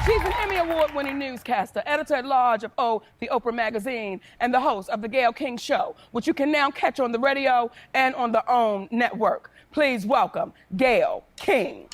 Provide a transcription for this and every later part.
She's an Emmy Award-winning newscaster, editor-at-large of the Oprah Magazine, and the host of the Gayle King Show, which you can now catch on the radio and on the OWN network. Please welcome Gayle King.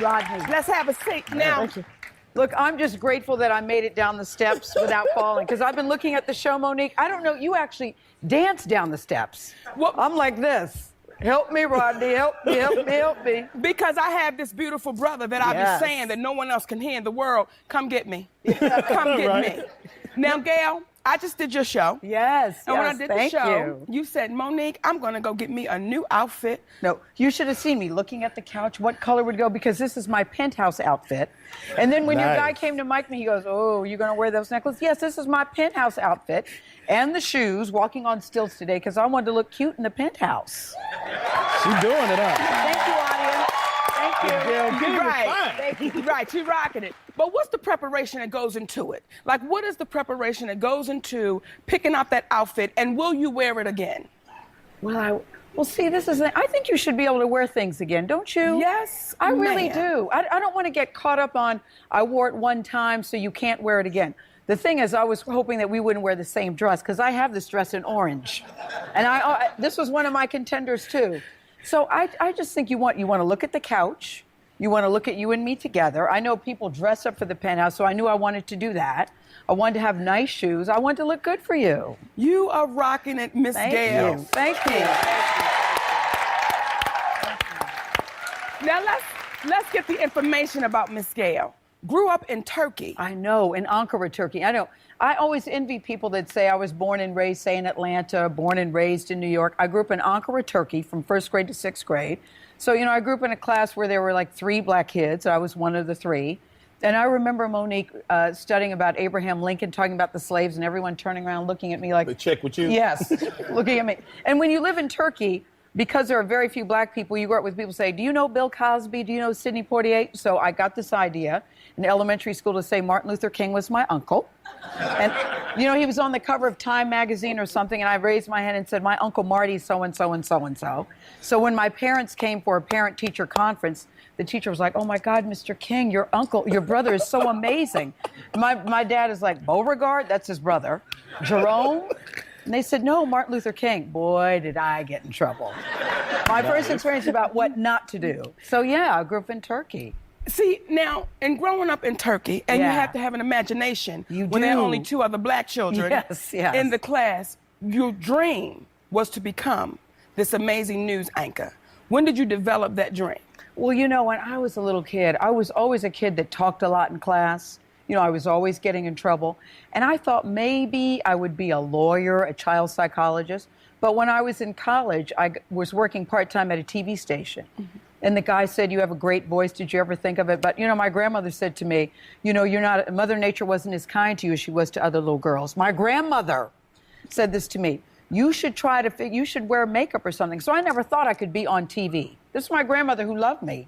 Rodney. Let's have a seat now. Look, I'm just grateful that I made it down the steps without falling, because I've been looking at the show, Monique. I don't know, you actually dance down the steps. Well, I'm like this. Help me, Rodney. Help me, help me, help me. Because I have this beautiful brother that I've been saying that no one else can hear in the world. Come get me. Come get me. Now, Gayle, I just did your show. Yes, and when I did the show, you said, Monique, I'm going to go get me a new outfit. No, you should have seen me looking at the couch, what color would go, because this is my penthouse outfit. And then when your guy came to mic me, he goes, oh, you're going to wear those necklaces? Yes, this is my penthouse outfit. And the shoes, walking on stilts today, because I wanted to look cute in the penthouse. She's doing it up. Thank you, audience. Thank you. Right, you're rocking it. But what's the preparation that goes into it? Like, what is the preparation that goes into picking out that outfit, and will you wear it again? Well, see, this is, I think you should be able to wear things again, don't you? Yes, I really do. I don't want to get caught up on, I wore it one time, so you can't wear it again. The thing is, I was hoping that we wouldn't wear the same dress, because I have this dress in orange. And this was one of my contenders, too. So I just think you want to look at the couch. You want to look at you and me together. I know people dress up for the penthouse, so I knew I wanted to do that. I wanted to have nice shoes. I wanted to look good for you. You are rocking it, Miss Gayle. Thank you. Now let's get the information about Miss Gayle. Grew up in Turkey. I know, in Ankara, Turkey. I know. I always envy people that say I was born and raised, say, in Atlanta, born and raised in New York. I grew up in Ankara, Turkey, from 1st grade to 6th grade. So, I grew up in a class where there were like 3 black kids. I was one of the 3. And I remember Monique studying about Abraham Lincoln, talking about the slaves, and everyone turning around looking at me like... The chick with you? Yes, looking at me. And when you live in Turkey, because there are very few black people, you grow up with people say, do you know Bill Cosby? Do you know Sidney Poitier? So I got this idea in elementary school to say Martin Luther King was my uncle. And, he was on the cover of Time magazine or something, and I raised my hand and said, my Uncle Marty's so-and-so and so-and-so. So when my parents came for a parent-teacher conference, the teacher was like, oh, my God, Mr. King, your brother is so amazing. My dad is like, Beauregard, that's his brother. Jerome? And they said, no, Martin Luther King. Boy, did I get in trouble. My first experience about what not to do. So, yeah, I grew up in Turkey. See, now, in growing up in Turkey, and you have to have an imagination when there are only 2 other black children in the class, your dream was to become this amazing news anchor. When did you develop that dream? Well, when I was a little kid, I was always a kid that talked a lot in class. I was always getting in trouble. And I thought maybe I would be a lawyer, a child psychologist. But when I was in college, I was working part-time at a TV station. Mm-hmm. And the guy said, you have a great voice. Did you ever think of it? But, my grandmother said to me, Mother Nature wasn't as kind to you as she was to other little girls. My grandmother said this to me. You should you should wear makeup or something. So I never thought I could be on TV. This is my grandmother who loved me.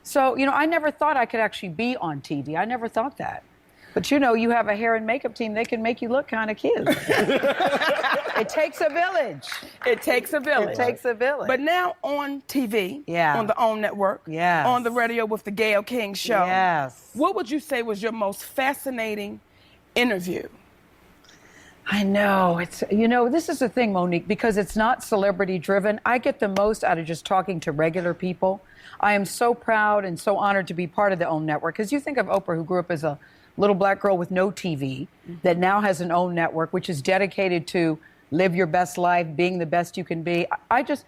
So, I never thought I could actually be on TV. I never thought that. But, you have a hair and makeup team. They can make you look kind of cute. It takes a village. It takes a village. It takes a village. But now on TV, on the OWN network, on the radio with the Gayle King Show, what would you say was your most fascinating interview? I know. This is the thing, Monique, because it's not celebrity-driven. I get the most out of just talking to regular people. I am so proud and so honored to be part of the OWN network, because you think of Oprah, who grew up as a little black girl with no TV, that now has an OWN network, which is dedicated to live your best life, being the best you can be. I just,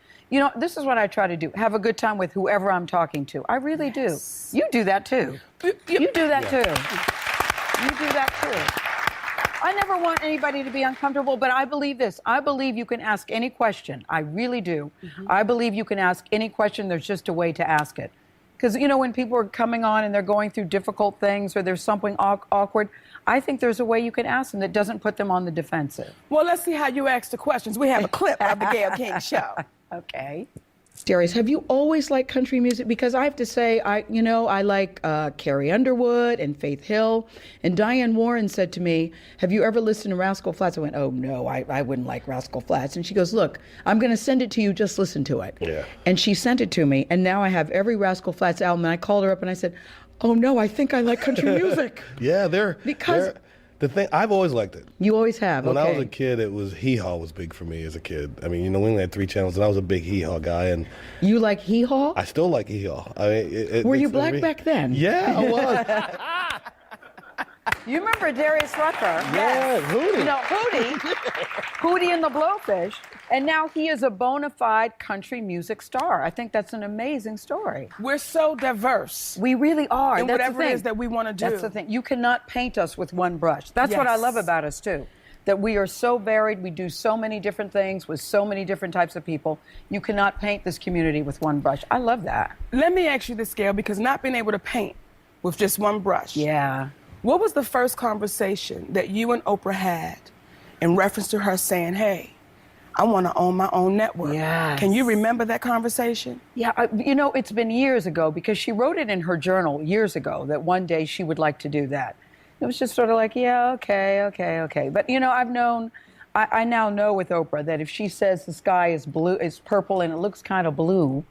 this is what I try to do. Have a good time with whoever I'm talking to. I really do. You do that, too. You do that, too. You do that, too. I never want anybody to be uncomfortable, but I believe this. I believe you can ask any question. I really do. I believe you can ask any question. There's just a way to ask it. Because, you know, when people are coming on and they're going through difficult things or there's something awkward, I think there's a way you can ask them that doesn't put them on the defensive. Well, let's see how you ask the questions. We have a clip of the Gayle King Show. Okay. Darius, have you always liked country music? Because I have to say, I like Carrie Underwood and Faith Hill. And Diane Warren said to me, have you ever listened to Rascal Flatts? I went, oh, no, I wouldn't like Rascal Flatts. And she goes, look, I'm going to send it to you. Just listen to it. Yeah. And she sent it to me. And now I have every Rascal Flatts album. And I called her up and I said, oh, no, I think I like country music. Yeah, Because the thing, I've always liked it. You always have, When okay. I was a kid, it was hee-haw was big for me as a kid. I mean, you know, we only had 3 channels, and I was a big hee-haw guy, and You like hee-haw? I still like hee-haw. I mean, Were you black back then? Yeah, I was. You remember Darius Rucker? Yeah, Hootie. You know, Hootie and the Blowfish. And now he is a bona fide country music star. I think that's an amazing story. We're so diverse. We really are. In That's whatever the it thing. is that we want to do. That's the thing. You cannot paint us with one brush. That's what I Yes. love about us, too. That we are so varied. We do so many different things with so many different types of people. You cannot paint this community with one brush. I love that. Let me ask you this, Gayle, because not being able to paint with just one brush. Yeah. What was the first conversation that you and Oprah had in reference to her saying, hey, I want to own my own network? Yes. Can you remember that conversation? Yeah, you know, it's been years ago because she wrote it in her journal years ago that one day she would like to do that. It was just sort of like, yeah, okay. But, you know, I now know with Oprah that if she says the sky is blue, is purple and it looks kind of blue,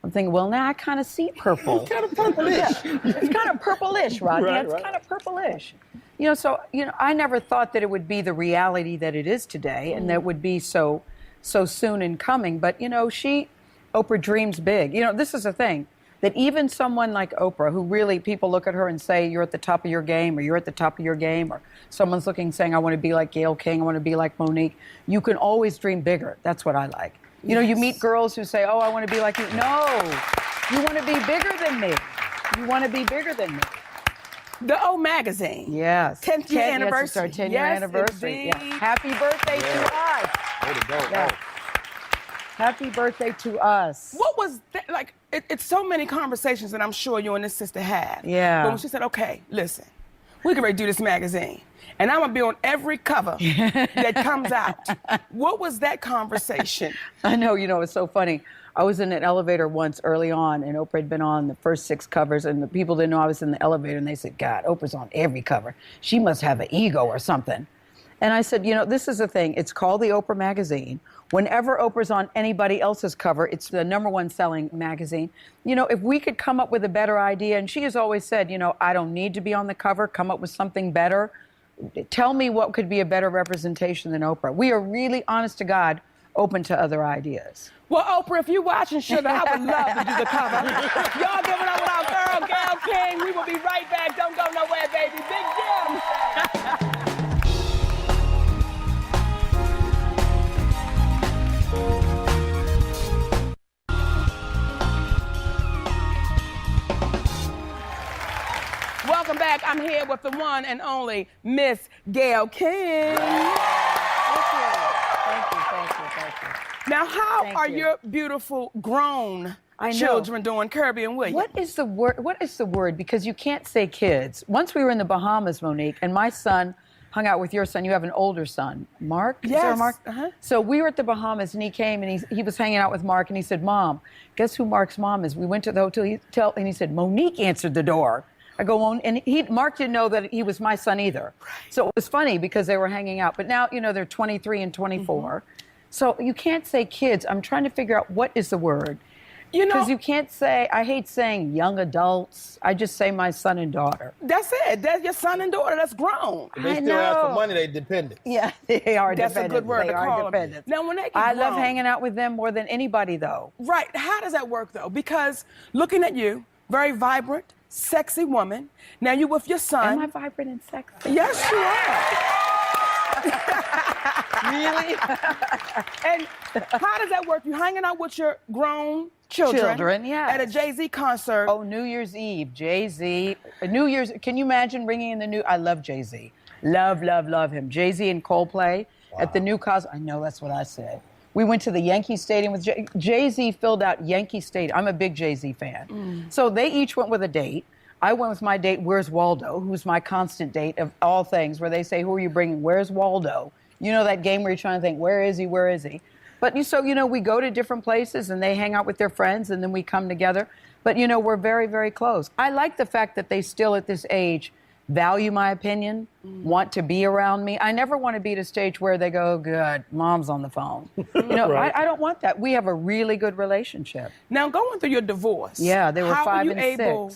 I'm thinking, well, now I kind of see purple. It's kind of purplish. Yeah, it's kind of purplish, Rodney. Right, It's right. kind of purplish. You know, so, you know, I never thought that it would be the reality that it is today and that it would be so soon in coming. But, you know, Oprah dreams big. You know, this is the thing, that even someone like Oprah, who really people look at her and say, you're at the top of your game, or you're at the top of your game, or someone's looking saying, I want to be like Gayle King, I want to be like Monique. You can always dream bigger. That's what I like. You know, you meet girls who say, oh, I want to be like you. No, you want to be bigger than me. You want to be bigger than me. The Oprah Magazine. Yes. 10th year Yes, anniversary. it's our 10-year Yes, anniversary. Yeah. indeed. Happy birthday to us. Way to go. Yeah. Happy birthday to us. What was that? Like, it's so many conversations that I'm sure you and this sister had. Yeah. But when she said, okay, listen, we can ready to do this magazine, and I'm going to be on every cover that comes out. What was that conversation? I know, you know, it's so funny. I was in an elevator once early on, and Oprah had been on the first 6 covers, and the people didn't know I was in the elevator, and they said, God, Oprah's on every cover. She must have an ego or something. And I said, you know, this is the thing. It's called the Oprah Magazine. Whenever Oprah's on anybody else's cover, it's the #1 selling magazine. You know, if we could come up with a better idea, and she has always said, you know, I don't need to be on the cover, come up with something better. Tell me what could be a better representation than Oprah. We are really, honest to God, open to other ideas. Well, Oprah, if you're watching, sugar, I would love to do the cover. Y'all give it up with our girl, Gayle King. We will be right back. Don't go nowhere, baby. Big deal. Welcome back. I'm here with the one and only Miss Gayle King. Thank you. Now, how Thank are you. your beautiful grown I know. children doing, Kirby and William? What is the word? Because you can't say kids. Once we were in the Bahamas, Monique, and my son hung out with your son. You have an older son, Mark? Is there a Yes. Mark? Uh-huh. So we were at the Bahamas, and he came, and he was hanging out with Mark, and he said, Mom, guess who Mark's mom is? We went to the hotel, and he said, Monique answered the door. I go on, and Mark didn't know that he was my son either. Right. So it was funny because they were hanging out. But now, you know, they're 23 and 24. Mm-hmm. So you can't say kids. I'm trying to figure out what is the word. You know, Because you can't say, I hate saying young adults. I just say my son and daughter. that's it. That's your son and daughter. That's grown. If they I still ask for know. money, they dependent. Yeah, they are That's a dependents. good word They to are call them. dependents. Now, when they get I love grown- hanging out with them more than anybody, though. Right. How does that work, though? Because looking at you, very vibrant, sexy woman. Now you with your son. Am I vibrant and sexy? Yes, you are. Really? And how does that work? You hanging out with your grown children, yes. at a Jay-Z concert. Oh, New Year's Eve, Jay-Z. New Year's, can you imagine bringing in the new, I love Jay-Z. Love him. Jay-Z and Coldplay at the new concert. I know, that's what I said. We went to the Yankee Stadium with Jay-Z filled out Yankee Stadium. I'm a big Jay-Z fan. So they each went with a date. I went with my date, Where's Waldo, who's my constant date of all things, where they say, who are you bringing? Where's Waldo? You know that game where you're trying to think, where is he? Where is he? But so, we go to different places and they hang out with their friends and then we come together. But, we're very, very close. I like the fact that they still at this age value my opinion, want to be around me. I never want to be at a stage where they go, good, mom's on the phone. Right. I don't want that. We have a really good relationship. Now, going through your divorce. Yeah, they were 5 and 6. How were you able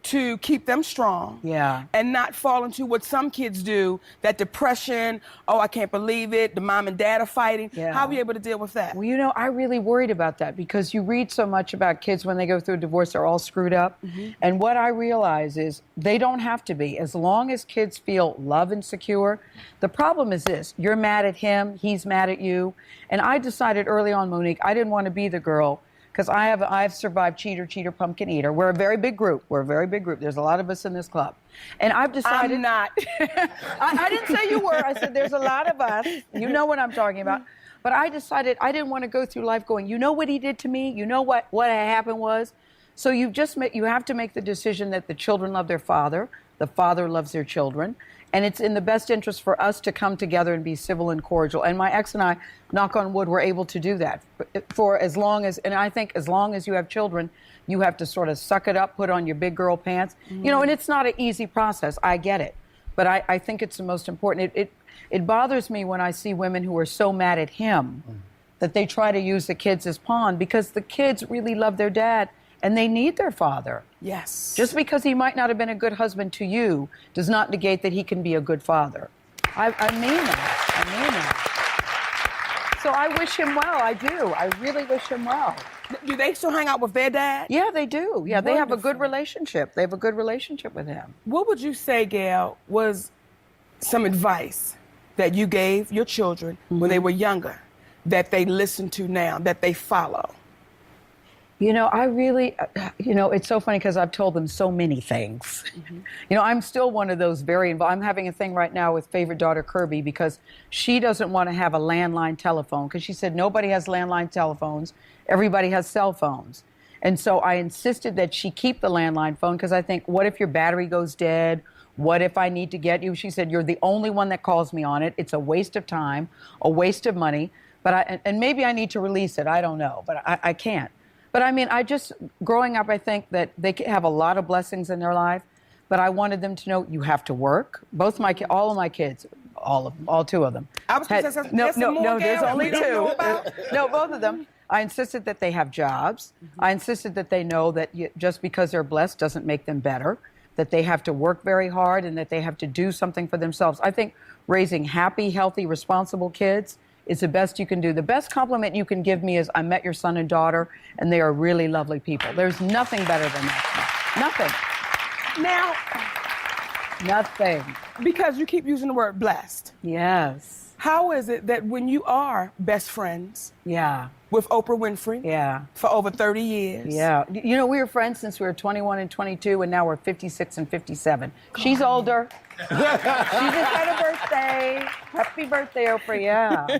to keep them strong and not fall into what some kids do, that depression, oh, I can't believe it, the mom and dad are fighting. How were you able to deal with that? Well, I really worried about that because you read so much about kids when they go through a divorce, they're all screwed up. And what I realize is they don't have to be. As long as kids feel love and secure, the problem is this, you're mad at him, he's mad at you. And I decided early on, Monique, I didn't want to be the girl because I've survived cheater, pumpkin eater. We're a very big group. There's a lot of us in this club. And I've decided... I'm not. I didn't say you were. I said there's a lot of us. You know what I'm talking about. But I decided I didn't want to go through life going, you know what he did to me? You know what happened was? So you have to make the decision that the children love their father, the father loves their children, and it's in the best interest for us to come together and be civil and cordial. And my ex and I, knock on wood, were able to do that for as long as, and I think as long as you have children, you have to sort of suck it up, put on your big girl pants, and it's not an easy process. I get it. But I think it's the most important. It bothers me when I see women who are so mad at him that they try to use the kids as pawn, because the kids really love their dad and they need their father. Yes. Just because he might not have been a good husband to you does not negate that he can be a good father. I mean that. So I wish him well. I do. I really wish him well. Do they still hang out with their dad? Yeah, they do. Yeah, they have a good Wonderful. relationship. They have a good relationship with him. What would you say, Gayle, was some advice that you gave your children when they were younger that they listen to now, that they follow? I really, it's so funny because I've told them so many things. I'm still one of those very involved. I'm having a thing right now with favorite daughter Kirby because she doesn't want to have a landline telephone because she said nobody has landline telephones. Everybody has cell phones. And so I insisted that she keep the landline phone because I think, what if your battery goes dead? What if I need to get you? She said, you're the only one that calls me on it. It's a waste of time, a waste of money. But and maybe I need to release it. I don't know, but I can't. But I mean, growing up, I think that they have a lot of blessings in their life, but I wanted them to know you have to work. All of my kids, all 2 of them. I was no, there's only 2. No, both of them. I insisted that they have jobs. I insisted that they know that just because they're blessed doesn't make them better, that they have to work very hard and that they have to do something for themselves. I think raising happy, healthy, responsible kids is the best you can do. The best compliment you can give me is, I met your son and daughter, and they are really lovely people. There's nothing better than that. Nothing. Now, nothing. Because you keep using the word blessed. Yes. How is it that when you are best friends with Oprah Winfrey for over 30 years? Yeah. We were friends since we were 21 and 22, and now we're 56 and 57. She's older. She just had a birthday. Happy birthday, Oprah, yeah.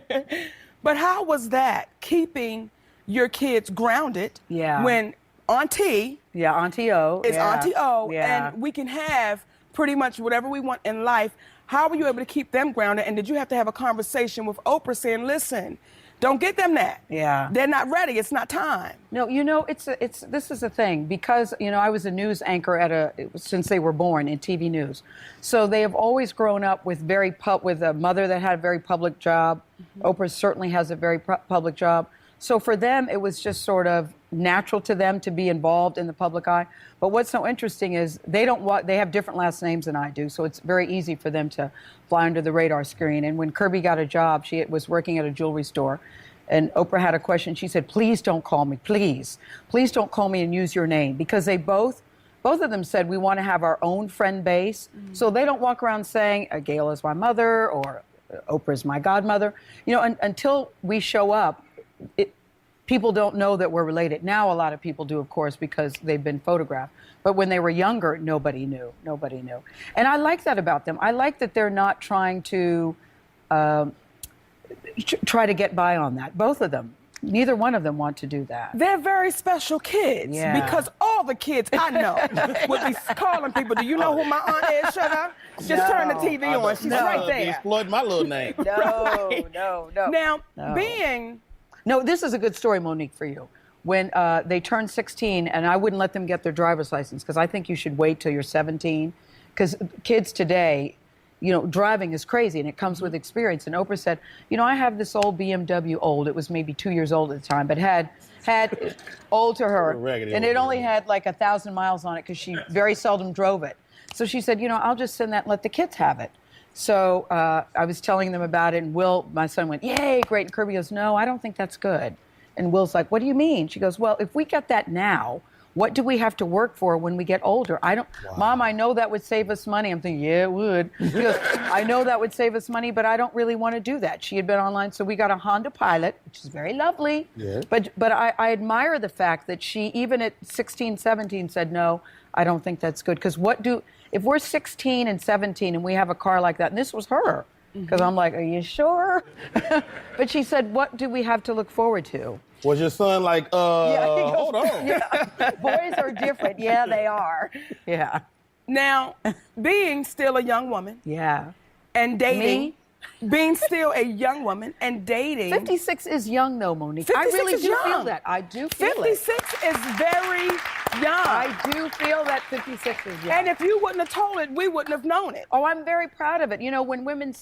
But how was that, keeping your kids grounded when Auntie Auntie O. is Auntie O, and we can have pretty much whatever we want in life? How were you able to keep them grounded? And did you have to have a conversation with Oprah saying, listen, don't get them that. Yeah. They're not ready. It's not time. No, this is a thing because, I was a news anchor since they were born in TV news. So they have always grown up with with a mother that had a very public job. Oprah certainly has a very public job. So for them, it was just sort of natural to them to be involved in the public eye. But what's so interesting is they have different last names than I do, so it's very easy for them to fly under the radar screen. And when Kirby got a job, she was working at a jewelry store, and Oprah had a question. She said, please don't call me, please. Please don't call me and use your name, because they both of them said we want to have our own friend base, so they don't walk around saying, Gayle is my mother, or Oprah is my godmother. Until we show up, people don't know that we're related. Now a lot of people do, of course, because they've been photographed. But when they were younger, nobody knew. Nobody knew. And I like that about them. I like that they're not trying to try to get by on that. Both of them. Neither one of them want to do that. They're very special kids because all the kids I know would be calling people, do you know who my aunt is, sugar? Just turn the TV on. She's right there. Exploit my little name. No. Now, No, this is a good story, Monique, for you. When they turned 16, and I wouldn't let them get their driver's license because I think you should wait till you're 17. Because kids today, driving is crazy and it comes with experience. And Oprah said, I have this old BMW, old. It was maybe 2 years old at the time, but had old to her. And it only had like 1,000 miles on it because she very seldom drove it. So she said, I'll just send that and let the kids have it. So I was telling them about it, and Will, my son, went, yay, great. And Kirby goes, no, I don't think that's good. And Will's like, what do you mean? She goes, well, if we get that now, what do we have to work for when we get older? Mom, I know that would save us money. I'm thinking, yeah, it would. She goes, I know that would save us money, but I don't really want to do that. She had been online, so we got a Honda Pilot, which is very lovely. Yeah. But I admire the fact that she, even at 16, 17, said, no, I don't think that's good. Because if we're 16 and 17 and we have a car like that, and this was her, because I'm like, are you sure? But she said, what do we have to look forward to? Was your son like, hold on? Yeah. Boys are different. Yeah, they are. Yeah. Now, being still a young woman. Yeah. And dating. Being still a young woman and dating. 56 is young, though, Monique. 56 I really is do young. feel that. I do feel 56 is very young. I do feel that 56 is young. And if you wouldn't have told it, we wouldn't have known it. Oh, I'm very proud of it. When women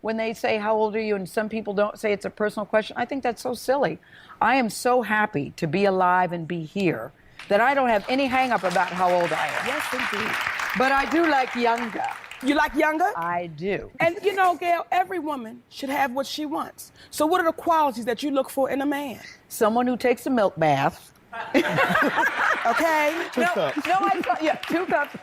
when they say, how old are you? And some people don't say it's a personal question. I think that's so silly. I am so happy to be alive and be here that I don't have any hang up about how old I am. Yes, indeed. But I do like younger. You like younger? I do. And Gayle, every woman should have what she wants. So what are the qualities that you look for in a man? Someone who takes a milk bath. Okay? 2 cups. 2 cups.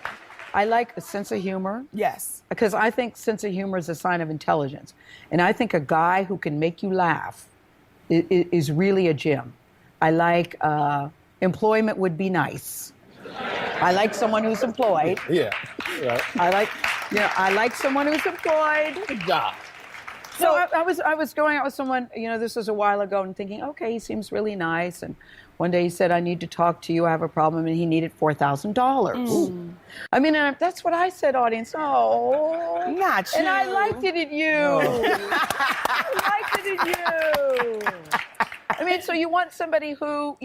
I like a sense of humor. Yes. Because I think sense of humor is a sign of intelligence. And I think a guy who can make you laugh is really a gem. I like employment would be nice. I like someone who's employed. Yeah. Right. I like someone who's employed. Good job. So I was going out with someone, this was a while ago, and thinking, okay, he seems really nice. And one day he said, I need to talk to you. I have a problem. And he needed $4,000. I mean, that's what I said, audience. Oh. Not you. And I liked it in you. I liked it in you. I mean, so you want somebody who,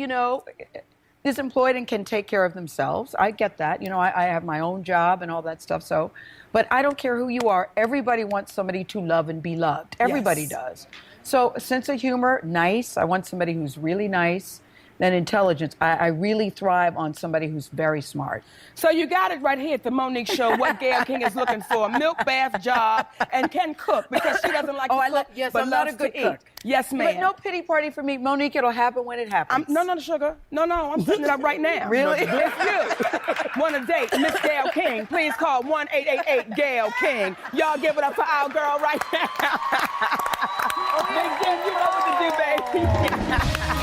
is employed and can take care of themselves. I get that. I have my own job and all that stuff. So, but I don't care who you are. Everybody wants somebody to love and be loved. Everybody does. So a sense of humor, nice. I want somebody who's really nice. Then intelligence. I really thrive on somebody who's very smart. So you got it right here at the Monique Show, what Gayle King is looking for. Milk bath job and can cook because she doesn't like to cook, yes, but I'm not a good cook. Yes, ma'am. But no pity party for me. Monique, it'll happen when it happens. No, sugar. No, I'm setting it up right now. Really? If you want to date Miss Gayle King, please call 1-888-GAYLE King. Y'all give it up for our girl right now. Big Jim, you know what to do, baby.